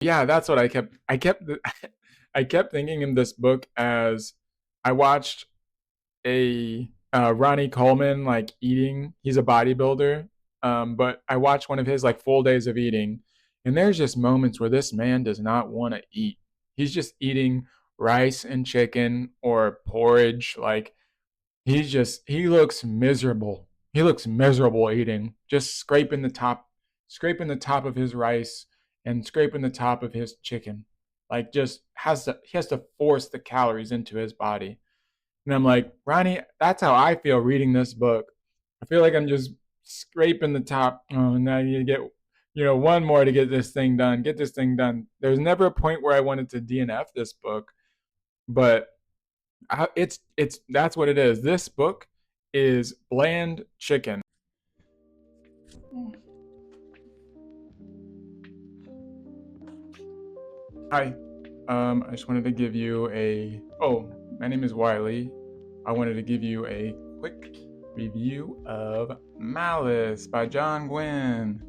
Yeah, that's what I kept I kept thinking in this book as I watched a Ronnie Coleman like eating. He's a bodybuilder, but I watched one of his like full days of eating, and there's just moments where this man does not want to eat. He's just eating rice and chicken or porridge. Like he looks miserable. He looks miserable eating, just scraping the top of his rice and scraping the top of his chicken. Like just he has to force the calories into his body. And I'm like, Ronnie, that's how I feel reading this book. I feel like I'm just scraping the top. Oh, now you get, one more to get this thing done. Get this thing done. There's never a point where I wanted to DNF this book, but it's that's what it is. This book is bland chicken. Hi. I just wanted to give you a. Oh, my name is Wiley. I wanted to give you a quick review of Malice by John Gwynne.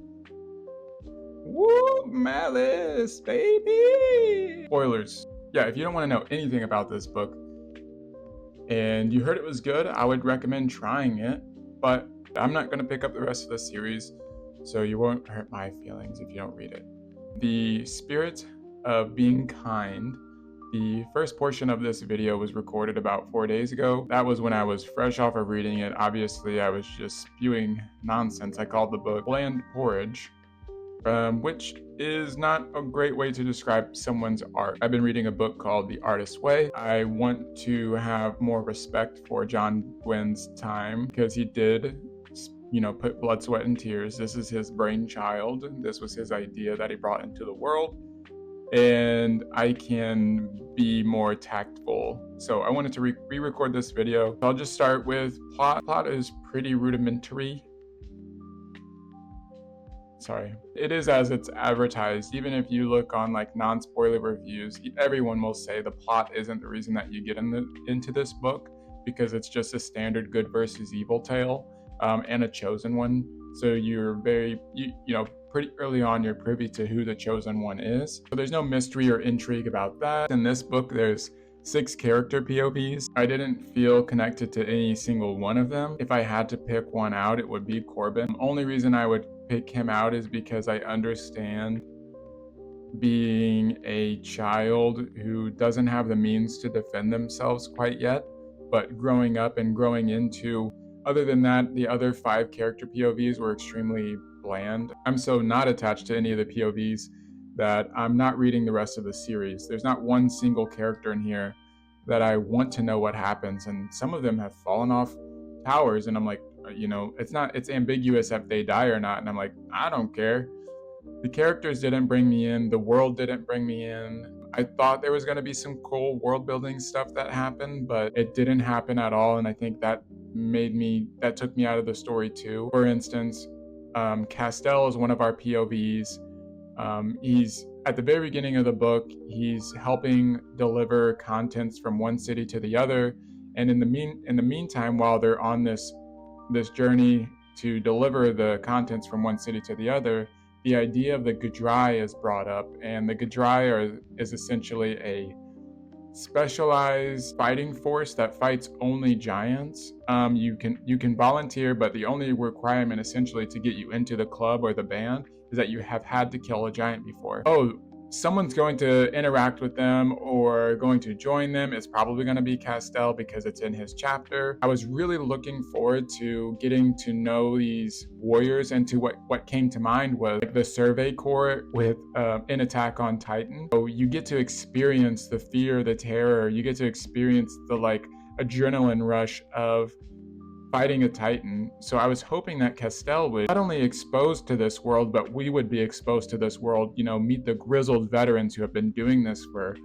Woo, Malice, baby! Spoilers. Yeah, if you don't want to know anything about this book and you heard it was good, I would recommend trying it. But I'm not going to pick up the rest of the series, so you won't hurt my feelings if you don't read it. The Spirit of Being Kind. The first portion of this video was recorded about 4 days ago. That was when I was fresh off of reading it. Obviously, I was just spewing nonsense. I called the book Bland Porridge, which is not a great way to describe someone's art. I've been reading a book called The Artist's Way. I want to have more respect for John Gwynne's time because he did put blood, sweat, and tears. This is his brainchild. This was his idea that he brought into the world. And I can be more tactful. So I wanted to re-record this video. I'll just start with plot. Plot is pretty rudimentary. Sorry. It is as it's advertised. Even if you look on like non-spoiler reviews, everyone will say the plot isn't the reason that you get into this book, because it's just a standard good versus evil tale, and a chosen one. So you're pretty early on, you're privy to who the chosen one is. So there's no mystery or intrigue about that. In this book, there's 6 character POVs. I didn't feel connected to any single one of them. If I had to pick one out, it would be Corbin. The only reason I would pick him out is because I understand being a child who doesn't have the means to defend themselves quite yet, but growing up and growing into. Other than that, the other 5 character POVs were extremely bland. I'm so not attached to any of the POVs that I'm not reading the rest of the series. There's not one single character in here that I want to know what happens, and some of them have fallen off towers, and I'm like, it's ambiguous if they die or not, and I'm like, I don't care. The characters didn't bring me in, the world didn't bring me in. I thought there was going to be some cool world building stuff that happened, but it didn't happen at all, and I think that took me out of the story too. For instance, Castell is one of our POVs. He's at the very beginning of the book, he's helping deliver contents from one city to the other, and in the meantime, while they're on this journey to deliver the contents from one city to the other, the idea of the Gudrai is brought up, and the Gudrai is essentially a specialized fighting force that fights only giants. You can volunteer, but the only requirement essentially to get you into the club or the band is that you have had to kill a giant before. Oh, someone's going to interact with them or going to join them. It's probably going to be Castell because it's in his chapter. I was really looking forward to getting to know these warriors, and to what came to mind was like the Survey Corps with in Attack on Titan. So you get to experience the fear, the terror. You get to experience the like adrenaline rush of fighting a Titan. So I was hoping that Castell would not only exposed to this world, but we would be exposed to this world, meet the grizzled veterans who have been doing this for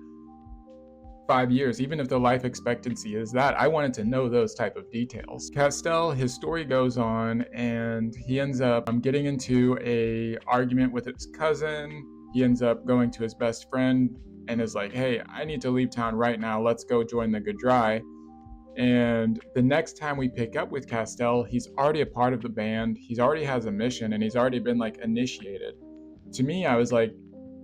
5 years, even if the life expectancy is that. I wanted to know those type of details. Castell, his story goes on, and he ends up getting into a argument with his cousin. He ends up going to his best friend and is like, hey, I need to leave town right now. Let's go join the Gudrai. And the next time we pick up with Castell, he's already a part of the band. He's already has a mission, and he's already been like initiated. To me, I was like,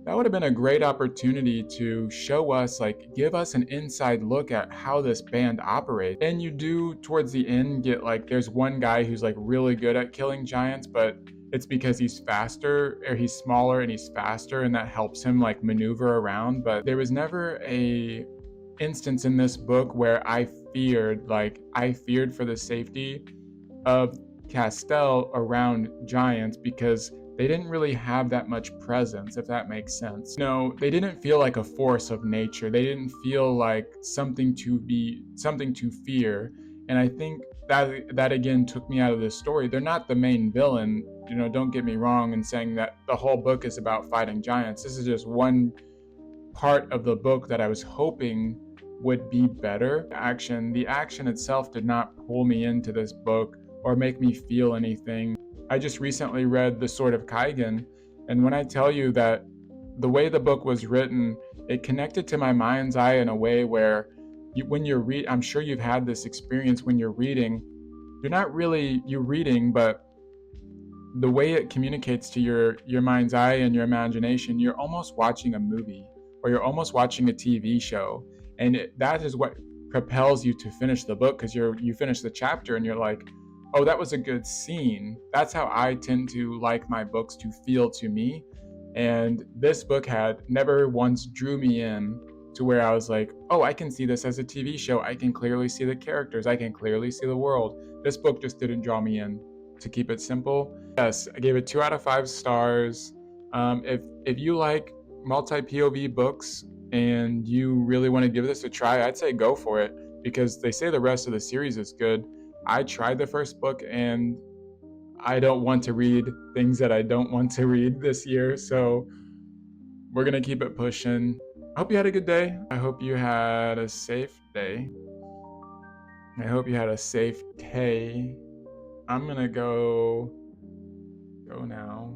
That would have been a great opportunity to show us, like, give us an inside look at how this band operates. And you do, towards the end, get like, there's one guy who's like really good at killing giants, but it's because he's faster, or he's smaller and he's faster, and that helps him like maneuver around. But there was never a instance in this book where I feared for the safety of Castell around giants, because they didn't really have that much presence, if that makes sense. No, they didn't feel like a force of nature. They didn't feel like something to fear. And I think that again took me out of this story. They're not the main villain, don't get me wrong in saying that the whole book is about fighting giants. This is just one part of the book that I was hoping would be better. The action itself did not pull me into this book or make me feel anything. I just recently read The Sword of Kaigen, and when I tell you that the way the book was written, it connected to my mind's eye in a way where when you're I'm sure you've had this experience when you're reading, you're reading, but the way it communicates to your mind's eye and your imagination, you're almost watching a movie, or you're almost watching a TV show, and that is what propels you to finish the book, because you finish the chapter and you're like, oh, that was a good scene. That's how I tend to like my books to feel to me, and this book had never once drew me in to where I was like, oh, I can see this as a TV show. I can clearly see the characters. I can clearly see the world. This book just didn't draw me in. To keep it simple, yes, I gave it 2 out of 5 stars. If you like multi POV books and you really want to give this a try, I'd say go for it, because they say the rest of the series is good. I tried the first book, and I don't want to read things that I don't want to read this year, so we're gonna keep it pushing. I hope you had a good day. I hope you had a safe day. I hope you had a safe day. I'm gonna go now.